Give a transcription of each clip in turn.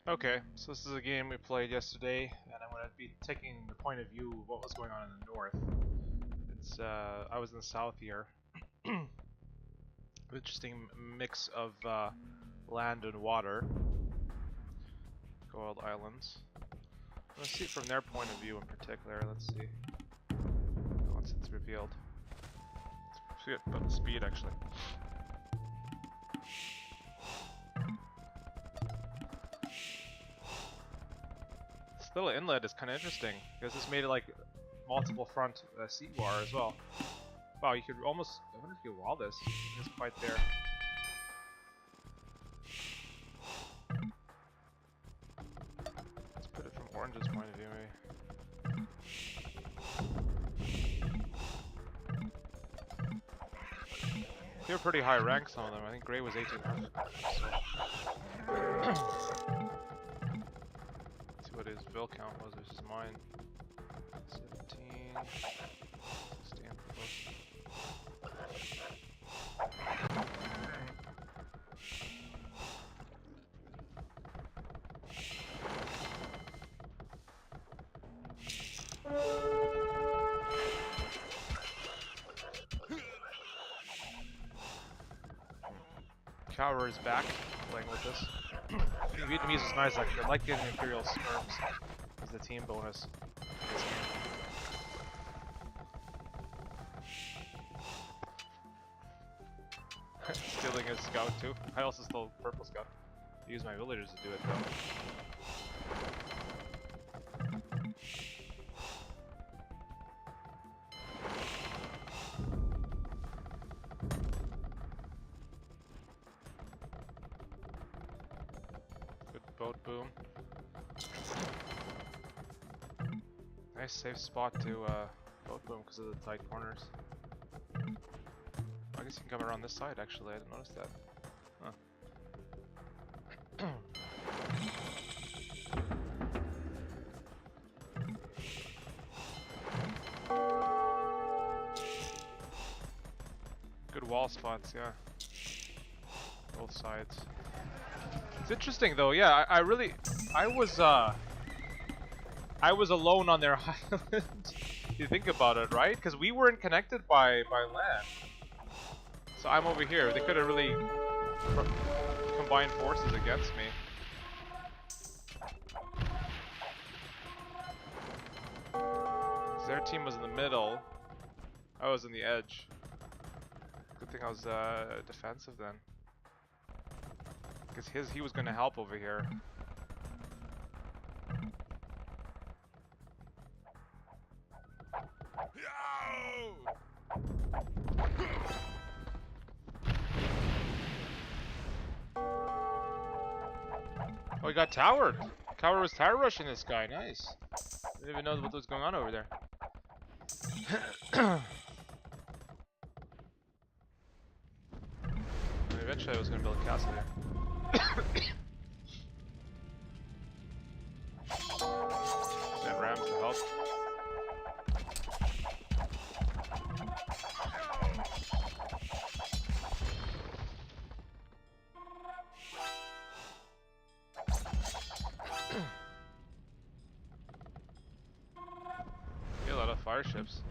Okay, so this is a game we played yesterday, and I'm going to be taking the point of view of what was going on in the north. It's I was in the south here. Interesting mix of land and water. Gold Islands. Let's see it from their point of view in particular. Let's see. Once it's revealed. Let's see it about the speed actually. This little inlet is kind of interesting because this made it like multiple front seawater as well. Wow, you could almost. I wonder if you could wall this. It's quite there. Let's put it from Orange's point of view, maybe. They were pretty high rank, some of them. I think Grey was 1800. Let's see what his bill count was versus mine. 17. 16 for both. Cower is back, playing with this. Vietnamese is nice actually. I like getting Imperial Sperms as the team bonus. Stealing his scout too. I also stole purple scout. I use my villagers to do it though. Boat boom. Nice safe spot to boat boom because of the tight corners. I guess you can come around this side actually, I didn't notice that. Huh. Good wall spots, yeah. Both sides. It's interesting though, yeah, I was alone on their island. You think about it, right? Because we weren't connected by land. So I'm over here. They could have really combined forces against me. Their team was in the middle. I was on the edge. Good thing I was defensive then. Because he was going to help over here. Oh, he got towered. Tower was tower rushing this guy. Nice. Didn't even know what was going on over there. Eventually I was going to build a castle here. Send rams to help. A lot of fire ships.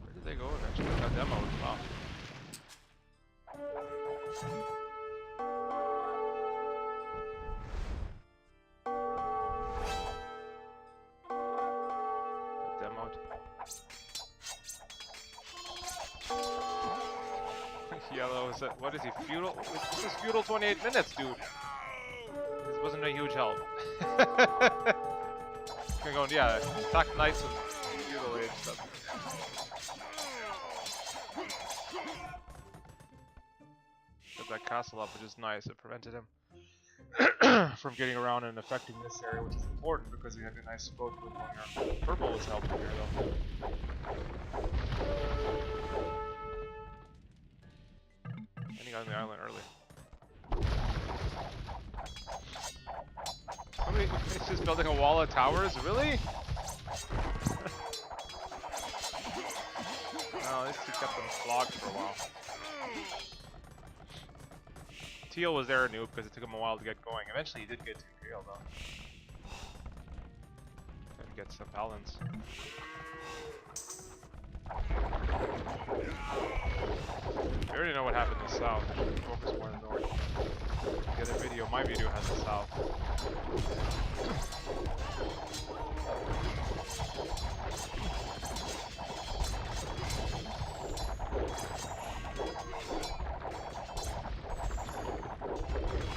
Where did they go eventually? Got demoed. Wow. Demoed. Yellow is that? What is he? Feudal? This is feudal 28 minutes, dude. This wasn't a huge help. Gonna go, yeah, attack knights and feudal age stuff. Got that castle up, which is nice. It prevented him from getting around and affecting this area, which is important because he had a nice boat going here. Purple was helping here though. And he got on the island early. He's just building a wall of towers? Really? Well, at least he kept them flogged for a while. Teal was there, noob, because it took him a while to get going. Eventually, he did get to Teal though. And get some balance. I already know what happened to south. I should focus more on the north. The other video, my video has the south.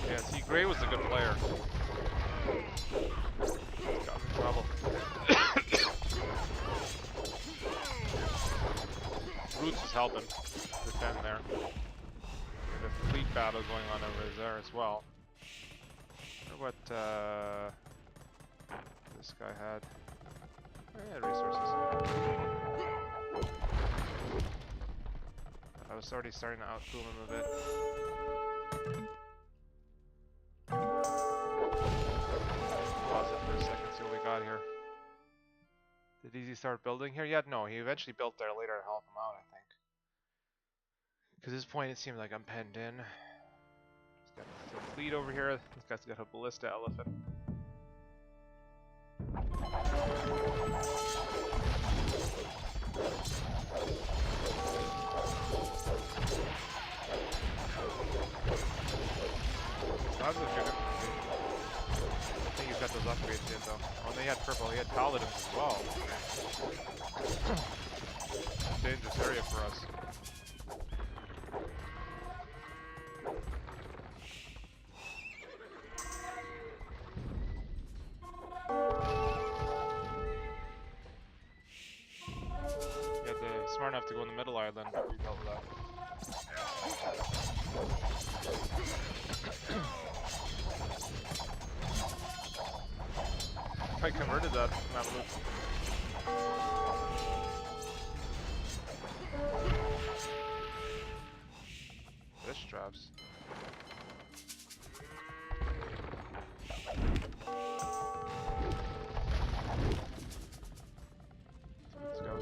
Yeah, see, Gray was a good player. Got in trouble. Roots is helping defend there. And a fleet battle going on over there as well. I wonder what this guy had. Oh, yeah, resources. I was already starting to outfool him a bit. Pause it for a second, see what we got here. Did Easy start building here yet? No, he eventually built there later to help him out, I think. Because at this point it seemed like I'm penned in. He's got a fleet over here. This guy's got a ballista elephant. That's a good. I think he's got those upgrades yet though. Oh, and they had purple. He had paladins as well. Dangerous area for us. Yeah, they're smart enough to go in the middle island, but we dealt with that. I converted that Mameluke. Fish traps. Let's go.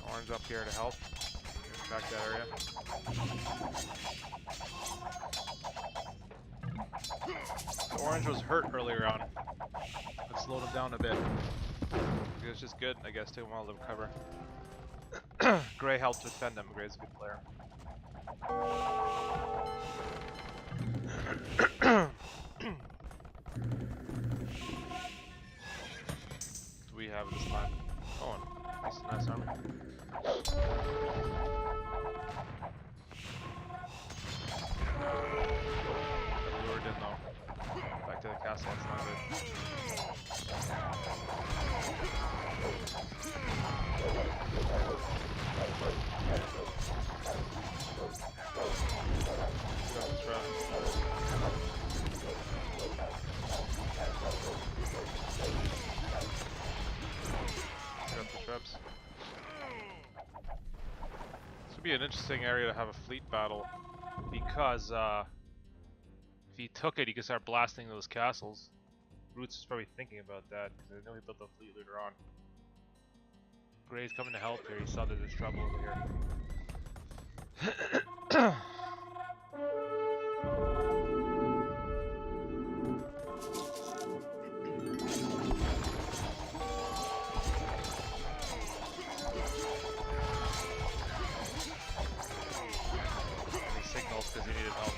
Orange up here to help. Back that area. The orange was hurt earlier on. It slowed him down a bit. It was just good, I guess, took him a while to recover. Gray helped defend him. Gray's a good player. What do we have this time? Oh, nice army. Lured in though. Back to the castle, that's not good. Got the traps. This would be an interesting area to have a fleet battle. Because if he took it, he could start blasting those castles. Roots is probably thinking about that because I know he built the fleet later on. Gray's coming to help here. He saw that there's trouble over here. Because he needed help.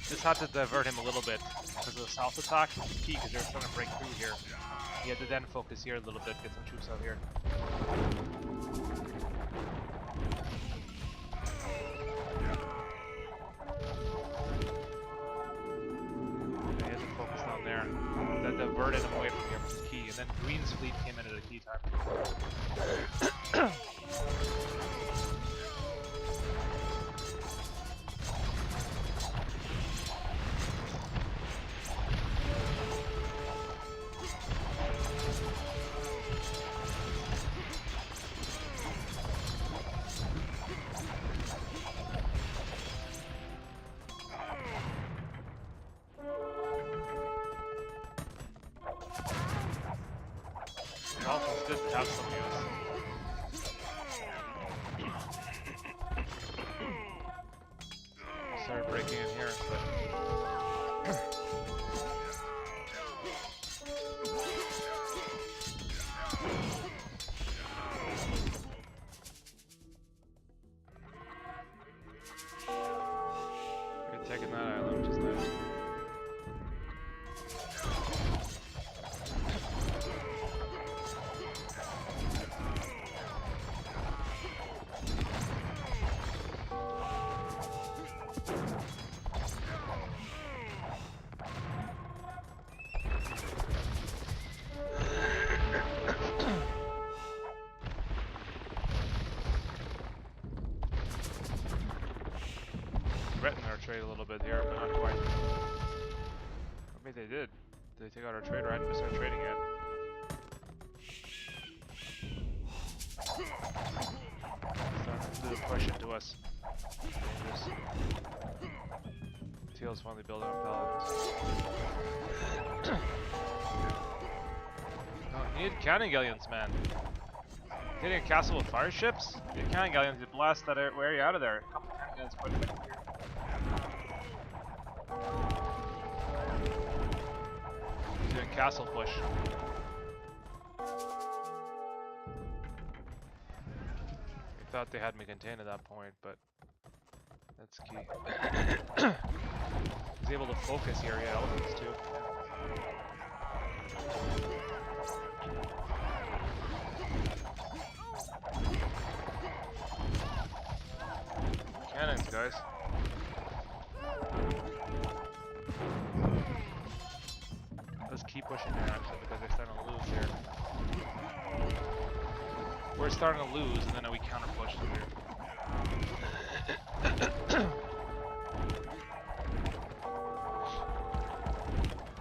Just had to divert him a little bit because the south attack was key because they were trying to break through here. He had to then focus here a little bit, get some troops out here. Yeah, he had to focus down there. That diverted him away from here was key, and then Green's fleet came in at a key time. did have some use. Started breaking in here, but we're taking that island, which is nice. Threaten our trade a little bit here, but not quite. Maybe they did. Did they take out our trade, or I hadn't started trading yet? Starting to do the push into us. Dangerous. Teal's finally building up paladins. Oh, you need cannon galleons, man. Getting a castle with fire ships? You need cannon galleons to blast that area out of there. A couple cannon galleons quite effective here. Doing castle push. I thought they had me contained at that point, but that's key. He's able to focus the area elements too. Cannons, guys. Let's keep pushing here actually because they're starting to lose here. We're starting to lose and then we counter push them here.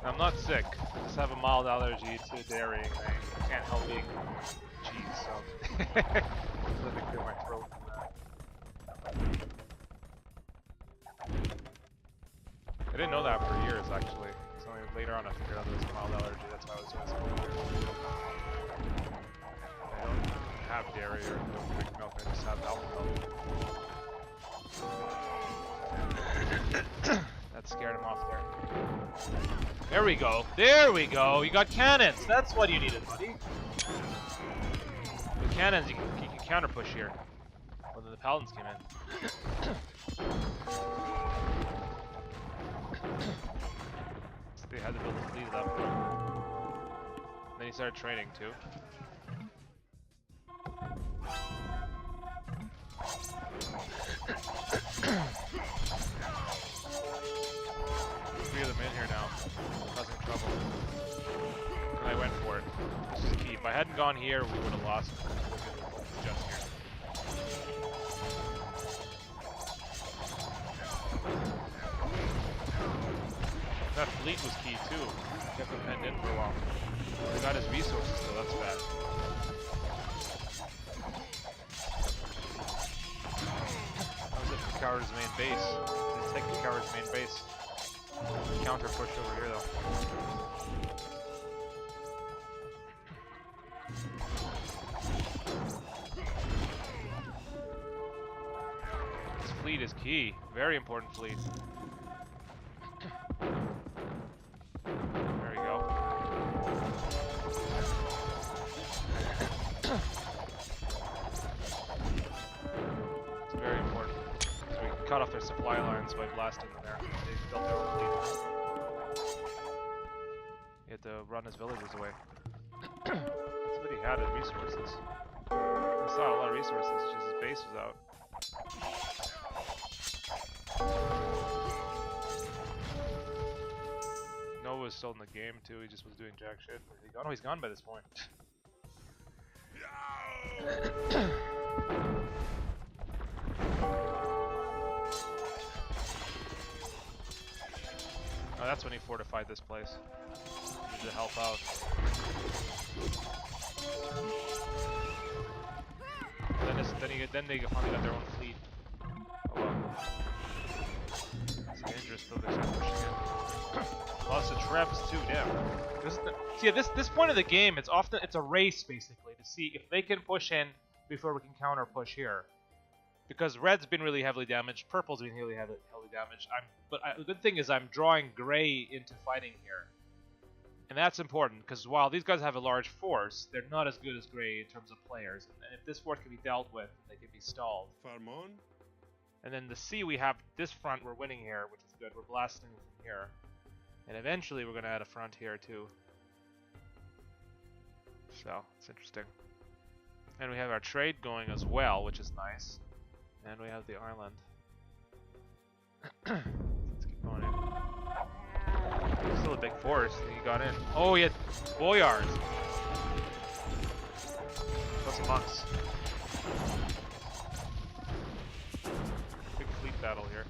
I'm not sick. I just have a mild allergy to dairy. I can't help eating cheese, so let me clear my throat from that. I didn't know that for years actually. It's only later on I figured out there was a mild allergy. That's why I was doing something weird. I don't have dairy or don't drink milk. I just have alcohol. That scared him off there. There we go. There we go. You got cannons. That's what you needed, buddy. With cannons, you can counter push here. Well, then the paladins came in. So they had to build a fleet at that point. And then he started training too. Three of them in here now, causing trouble. And I went for it. This is key. If I hadn't gone here, we would have lost just here. That fleet was key too. Kept him penned in for a while. He got his resources, so that's bad. That was it for Coward's main base. Let's take the Coward's main base. Counter push over here though. This fleet is key. Very important fleet. There we go. It's very important. So we cut off their supply lines by blasting them there. They built their own fleet. He had to run his villagers away. That's what he had as resources. He saw a lot of resources, just his base was out. Noah was still in the game too, he just was doing jack shit. Oh no, he's gone by this point. Oh, that's when he fortified this place. To help out. Then they finally got their own fleet. Oh well. It's dangerous though, they start pushing in. Lots of trebs too, damn. See, at this point of the game, it's a race basically to see if they can push in before we can counter push here. Because red's been really heavily damaged, purple's been really heavily damaged. The good thing is I'm drawing gray into fighting here. And that's important, because while these guys have a large force, they're not as good as gray in terms of players. And if this force can be dealt with, they can be stalled. Farmon. And then the C, we have this front, we're winning here, which is good. We're blasting from here. And eventually we're going to add a front here too. So, it's interesting. And we have our trade going as well, which is nice. And we have the island. Let's keep going in. Still a big force. He got in. Oh, he had boyars. Plus monks. Big fleet battle here.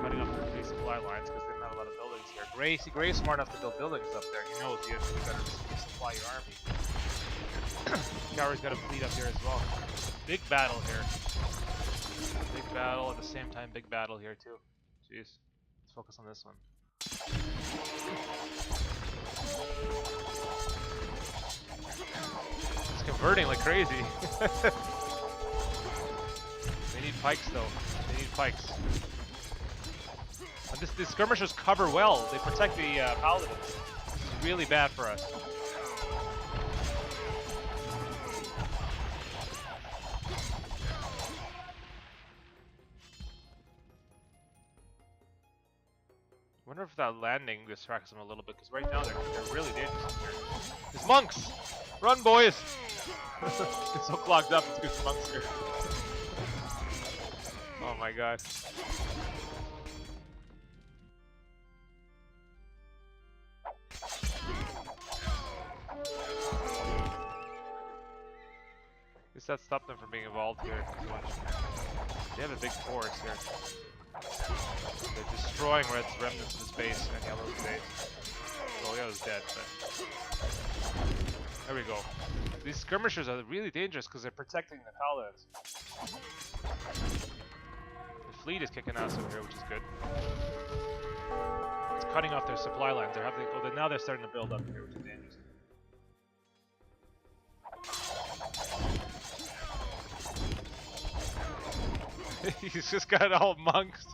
Cutting up their supply lines because they don't have a lot of buildings here. Gray's smart enough to build buildings up there. He knows you gotta supply your army. Cowrey's got a fleet up here as well. Big battle here. Big battle at the same time. Big battle here too. Jeez. Let's focus on this one. It's converting like crazy. They need pikes though. They need pikes. And the skirmishers cover well. They protect the paladins. This is really bad for us. I wonder if that landing distracts them a little bit, because right now they're really dangerous here. There's monks! Run, boys! It's so clogged up, it's because monks here. Oh my god. Guess that stopped them from being involved here too much. They have a big force here. They're destroying red's remnants of his base and yellow's base. Well, yellow's dead, but there we go. These skirmishers are really dangerous because they're protecting the paladins. The fleet is kicking ass over here, which is good. It's cutting off their supply lines. They're having, now they're starting to build up here, which is dangerous. He's just got all monks.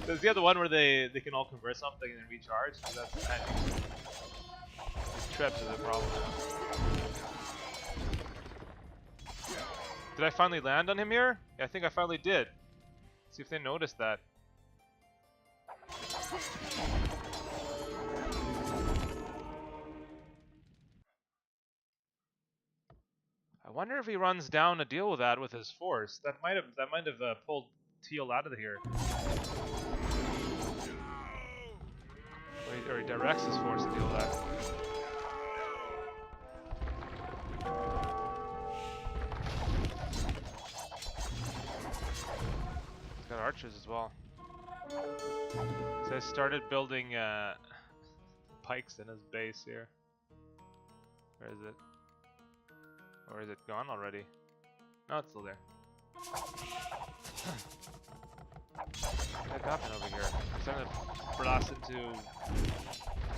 Does he have the one where they can all convert something and then recharge? That's kind of... These traps are the problem. Did I finally land on him here? Yeah, I think I finally did. Let's see if they noticed that. I wonder if he runs down to deal with that with his force. That might have pulled Teal out of here. Or he directs his force to deal with that. He's got archers as well. So I started building pikes in his base here. Where is it? Or is it gone already? No, it's still there. What happened over here? I'm trying to blast into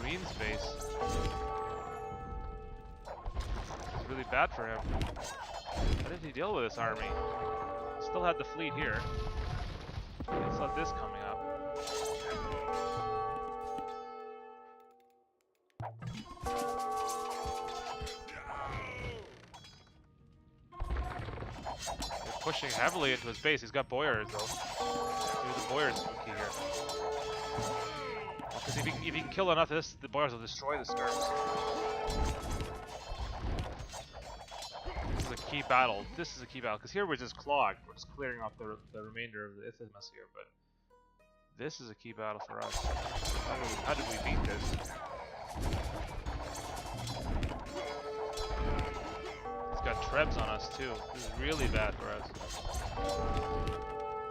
Green's base. It's really bad for him. How did he deal with this army? Still had the fleet here. He saw this coming up. Pushing heavily into his base. He's got boyars though. Maybe the boyars spooky here. Because if he can kill enough of this, the boyars will destroy the skirms. This is a key battle. This is a key battle because here we're just clogged. We're just clearing off the remainder of the Isthmus here, but this is a key battle for us. How did we beat this? Got trebs on us too. This is really bad for us.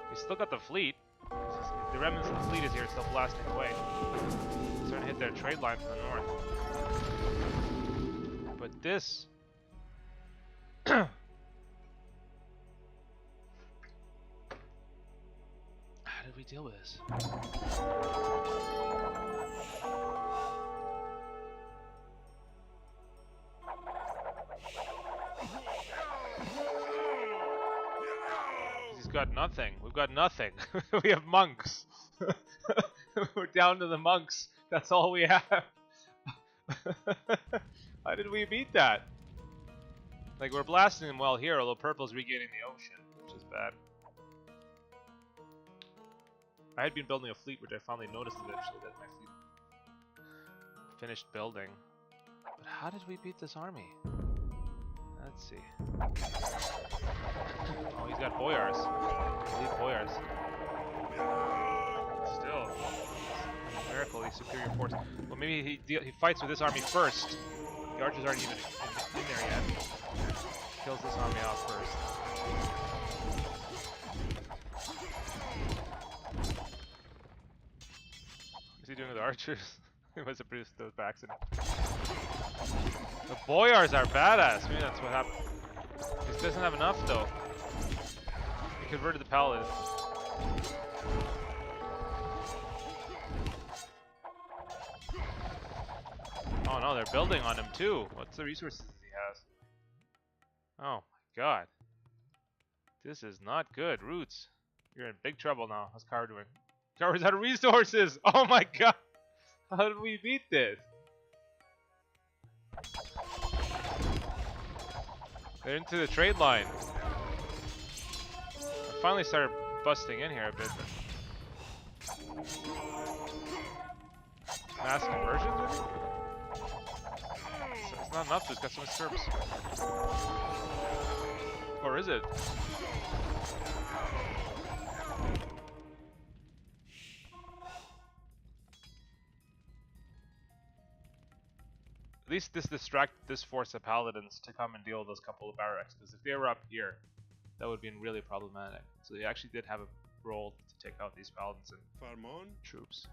He's still got the fleet. The remnants of the fleet is here, still blasting away. Starting to hit their trade line from the north. But this... How did we deal with this? He's got nothing. We've got nothing. We have monks. We're down to the monks. That's all we have. How did we beat that? Like, we're blasting them well here, although purple's regaining the ocean, which is bad. I had been building a fleet, which I finally noticed eventually that my fleet finished building. But how did we beat this army? Let's see. Oh, he's got boyars. Elite boyars. Still, numerically superior force. Well, maybe he fights with this army first. The archers aren't even in there yet. Kills this army off first. What's he doing with the archers? He must have produced those by accident. The boyars are badass. Maybe that's what happened. This doesn't have enough though. He converted the paladin. Oh no, they're building on him too. What's the resources he has? Oh my god. This is not good. Roots, you're in big trouble now. How's Car doing? Car's out of resources! Oh my god! How did we beat this? They're into the trade line. I finally started busting in here a bit. Mass conversions, maybe? It's not enough, it's got so much serps. Or is it? At least this distracted this force of paladins to come and deal with those couple of barracks, because if they were up here, that would have been really problematic. So they actually did have a role to take out these paladins and troops.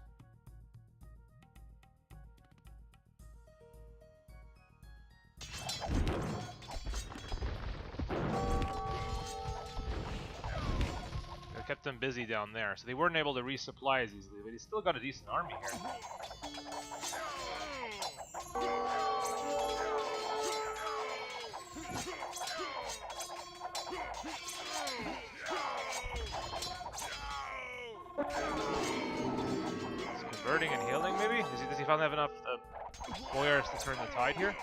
They kept them busy down there, so they weren't able to resupply as easily, but they still got a decent army here. Converting and healing, maybe? Does he finally have enough boyars to turn the tide here?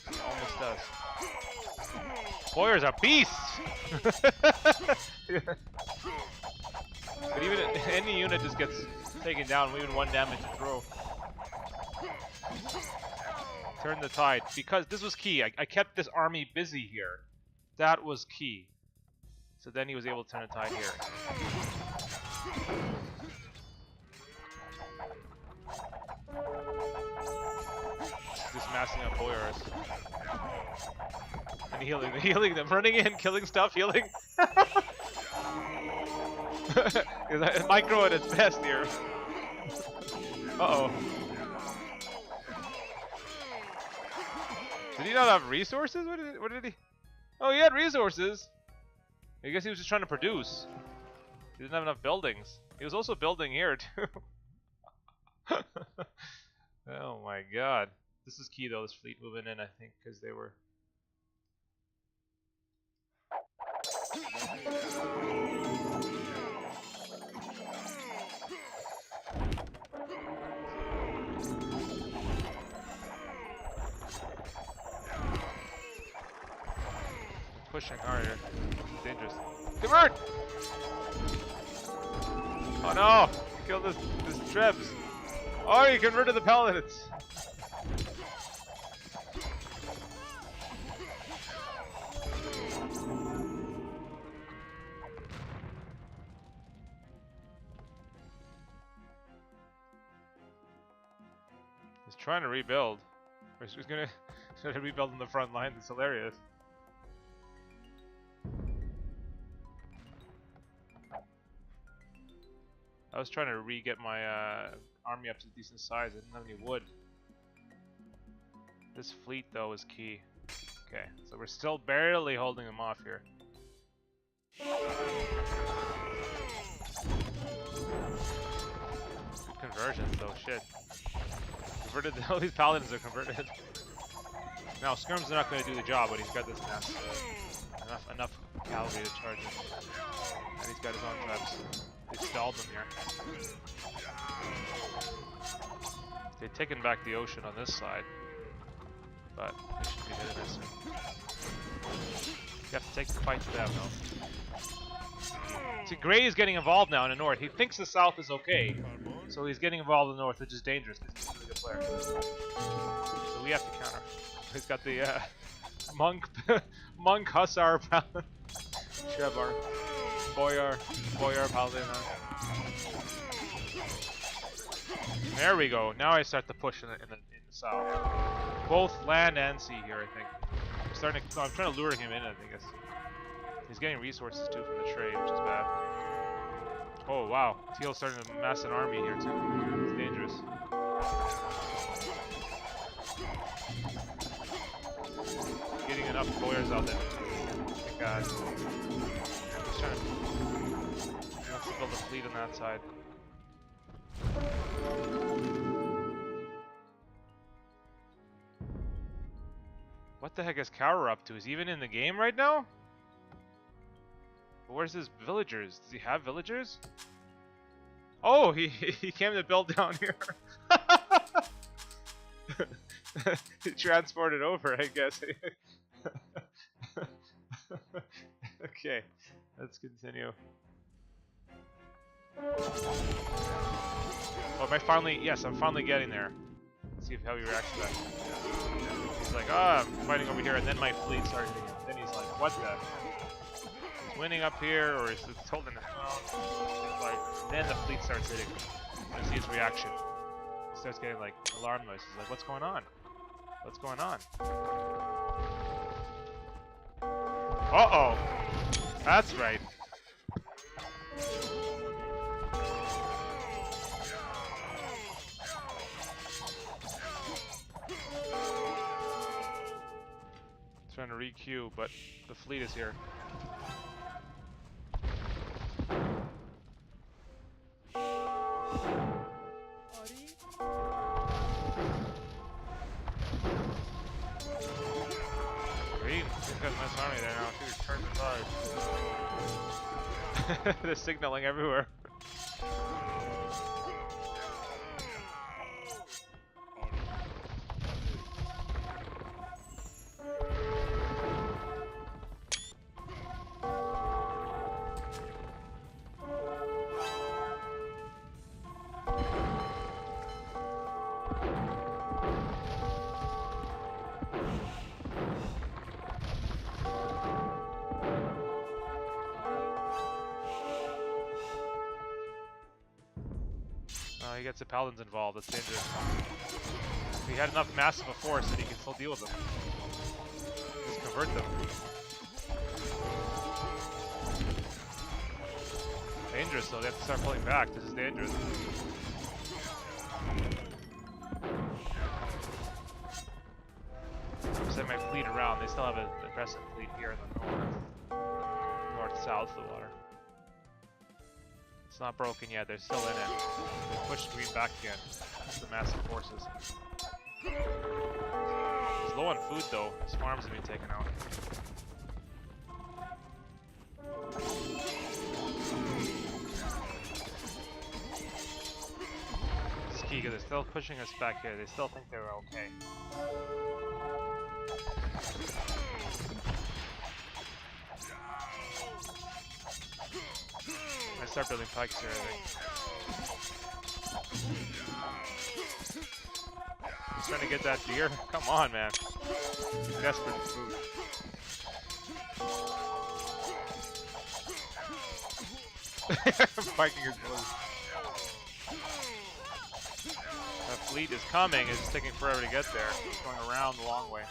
He almost does. Boyars are beasts! But even any unit just gets taken down, even one damage to throw. Turn the tide, because this was key. I kept this army busy here. That was key. So then he was able to turn the tide here. Just massing up boyars. And healing them, running in, killing stuff, healing. Micro at its best here. Uh-oh. Did he not have resources? What did he? Oh, he had resources. I guess he was just trying to produce. He didn't have enough buildings. He was also building here too. Oh my god. This is key though, this fleet moving in, I think, because they were... pushing harder. Dangerous. Convert! Oh no! Kill this Trebs. Oh, you converted the paladins. He's trying to rebuild. Or he's gonna rebuild in the front line. It's hilarious. I was trying to re-get my army up to a decent size. I didn't have any wood. This fleet, though, is key. Okay, so we're still barely holding them off here. shit. Converted. All these paladins are converted. Now Skirm's not going to do the job, but he's got this mass, enough cavalry to charge him. And he's got his own traps. They stalled him here. They've taken back the ocean on this side, but they should be hitting us soon. You have to take the fight to them, though. See, Gray is getting involved now in the north. He thinks the south is okay, so he's getting involved in the north, which is dangerous because he's a really good player. So we have to counter. He's got the monk hussar paladin, Shevar, boyar paladin. There we go. Now I start to push in the south, both land and sea here. I think I'm starting to. No, I'm trying to lure him in. I think he's getting resources too from the trade, which is bad. Oh wow, Teal's starting to mass an army here too. It's dangerous. Getting enough boyars out there. Thank God. He's trying to. He wants to build a fleet on that side. What the heck is Kaur up to? Is he even in the game right now? Where's his villagers? Does he have villagers? Oh, he came to build down here. He transported over, I guess. Okay, let's continue. Oh, am I finally? Yes, I'm finally getting there. Let's see how he reacts to that. He's like, I'm fighting over here, and then my fleet starts hitting him. Then he's like, what the? He's winning up here, or is it holding it down? Like, then the fleet starts hitting him. And see his reaction. He starts getting like alarm noises. He's like, what's going on? What's going on? Uh-oh! That's right. Trying to re-queue, but the fleet is here. Green, he's got a nice army there now. He's turned aside. They're signaling everywhere. He gets the paladins involved. That's dangerous. If he had enough massive a force, then he can still deal with them. Just convert them. Dangerous though. They have to start pulling back. This is dangerous. Send my fleet around. They still have an impressive fleet here in the north-south of the water. It's not broken yet, they're still in it. They pushed green back again. That's the massive forces. He's low on food though, his farms have been taken out. It's key because they're still pushing us back here, they still think they're okay. I start building pikes here, I think. He's trying to get that deer? Come on, man. He's desperate for food. Piking his blue. That fleet is coming, it's taking forever to get there. It's going around the long way.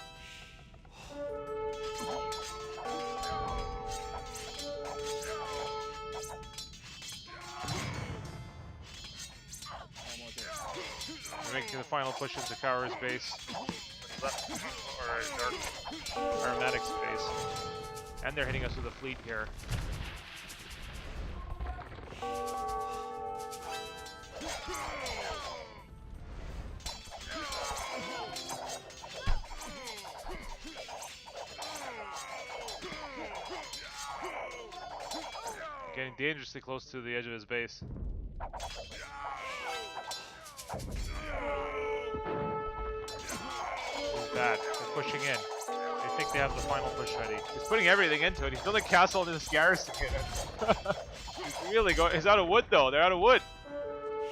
We're making the final push into Kaur's base. Left, or Darq, Aromatic's base. And they're hitting us with a fleet here. Getting dangerously close to the edge of his base. He's bad. They're pushing in. They think they have the final push ready. He's putting everything into it. He's building a castle in this garrison. He's really going. He's out of wood though. They're out of wood,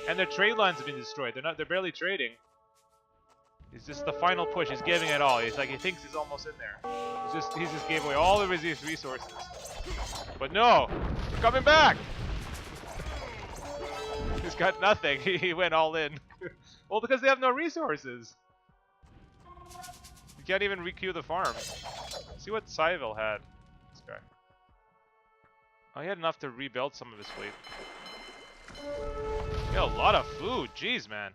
and their trade lines have been destroyed. They're not. They're barely trading. It's just the final push. He's giving it all. He's like, he thinks he's almost in there. He just gave away all of his resources. But no, they're coming back. He's got nothing. He went all in. Well, because they have no resources. You can't even requeue the farm. See what Syville had. This guy. Oh, he had enough to rebuild some of his fleet. He had a lot of food. Jeez, man.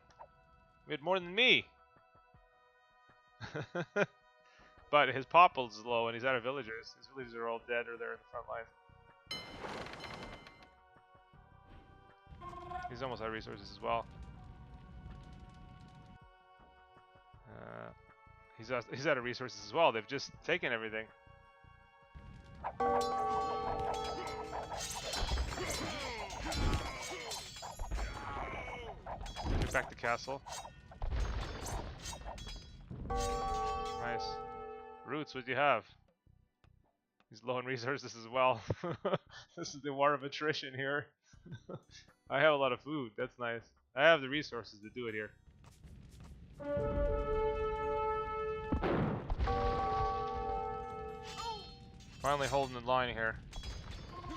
He had more than me. But his populace is low and he's out of villagers. His villagers are all dead or they're in the front line. He's almost out of resources as well. He's out of resources as well. They've just taken everything. Get back to castle. Nice. Roots, what do you have? He's low on resources as well. This is the war of attrition here. I have a lot of food. That's nice. I have the resources to do it here. Finally holding the line here.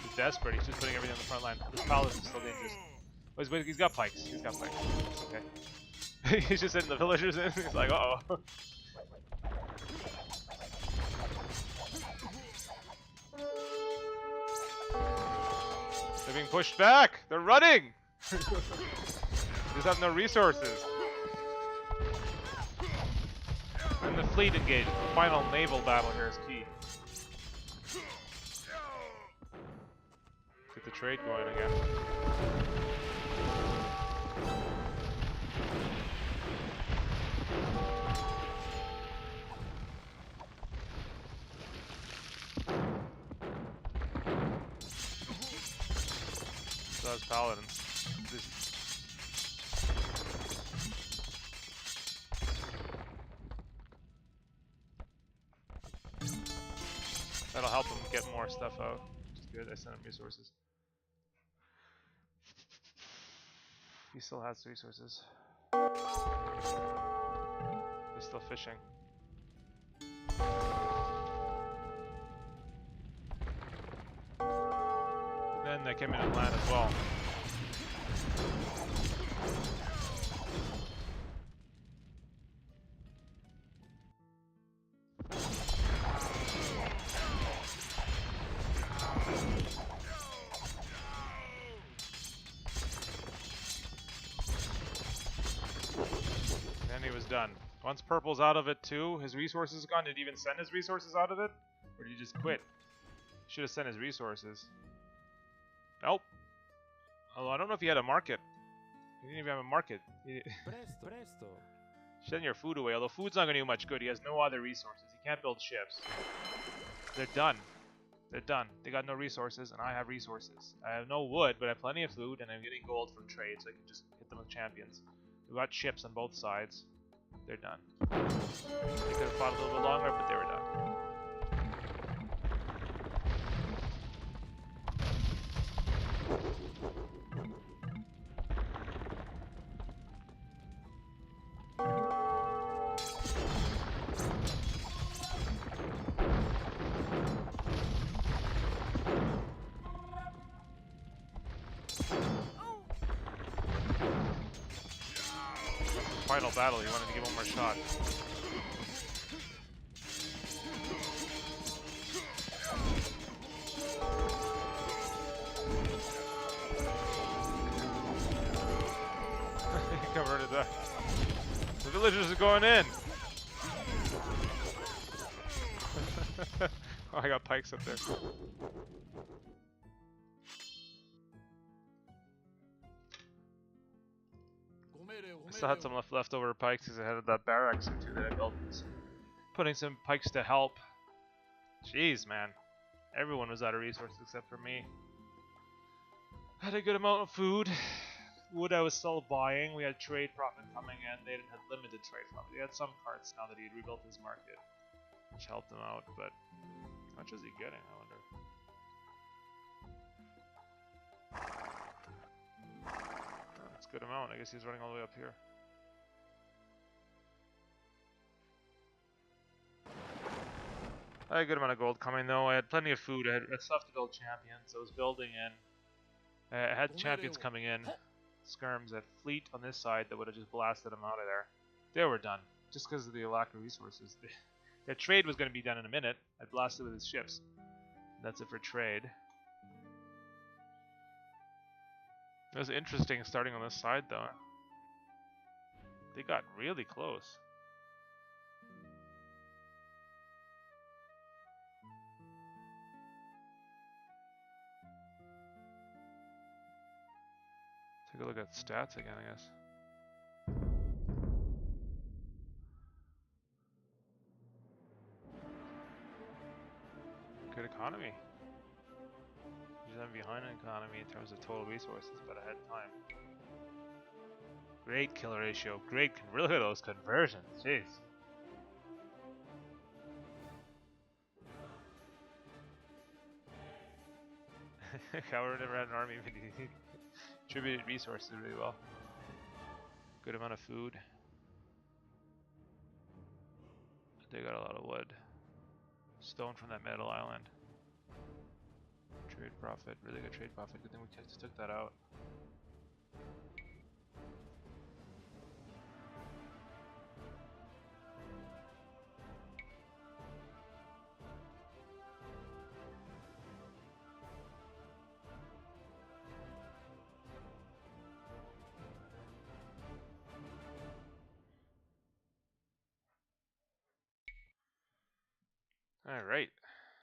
He's desperate. He's just putting everything on the front line. This palace is still dangerous. Oh, he's got pikes. He's got pikes. Okay. He's just hitting the villagers in. He's like, uh-oh. They're being pushed back. They're running. They just have no resources. And the fleet engaged. The final naval battle here is key. Get the trade going again. So that's paladins. That'll help him get more stuff out. Which is good. I sent him resources. He still has resources. He's still fishing. Then they came in and land as well. He was done. Once purple's out of it too, his resources are gone. Did he even send his resources out of it? Or did he just quit? Should have sent his resources. Nope. Although I don't know if he had a market. He didn't even have a market. Presto. Send your food away, although food's not going to do much good. He has no other resources. He can't build ships. They're done. They're done. They got no resources, and I have resources. I have no wood, but I have plenty of food, and I'm getting gold from trade, so I can just hit them with champions. We've got ships on both sides. They're done. They could have fought a little bit longer, but they were done. Final battle, he wanted to give one more shot. He converted that. The villagers are going in! Oh, I got pikes up there. I still had some leftover pikes because I had that barracks or two that I built. Putting some pikes to help. Jeez, man. Everyone was out of resources except for me. Had a good amount of food. Wood I was still buying. We had trade profit coming in. They didn't have limited trade profit. They had some carts now that he had rebuilt his market, which helped him out. But how much is he getting? I wonder. Oh, that's a good amount. I guess he's running all the way up here. I had a good amount of gold coming though. I had plenty of food. I had stuff to build champions. I was building in. I had champions coming in. Skirms at fleet on this side that would have just blasted them out of there. They were done. Just because of the lack of resources. Their trade was going to be done in a minute. I blasted with his ships. That's it for trade. It was interesting starting on this side though. They got really close. Take a look at stats again, I guess. Good economy. Usually I'm behind in economy in terms of total resources, but I had time. Great kill ratio. Great. Look at those conversions. Jeez. Howard never had an army, but he contributed resources really well. Good amount of food. They got a lot of wood. Stone from that metal island. Trade profit. Really good trade profit. Good thing we just took that out. Alright,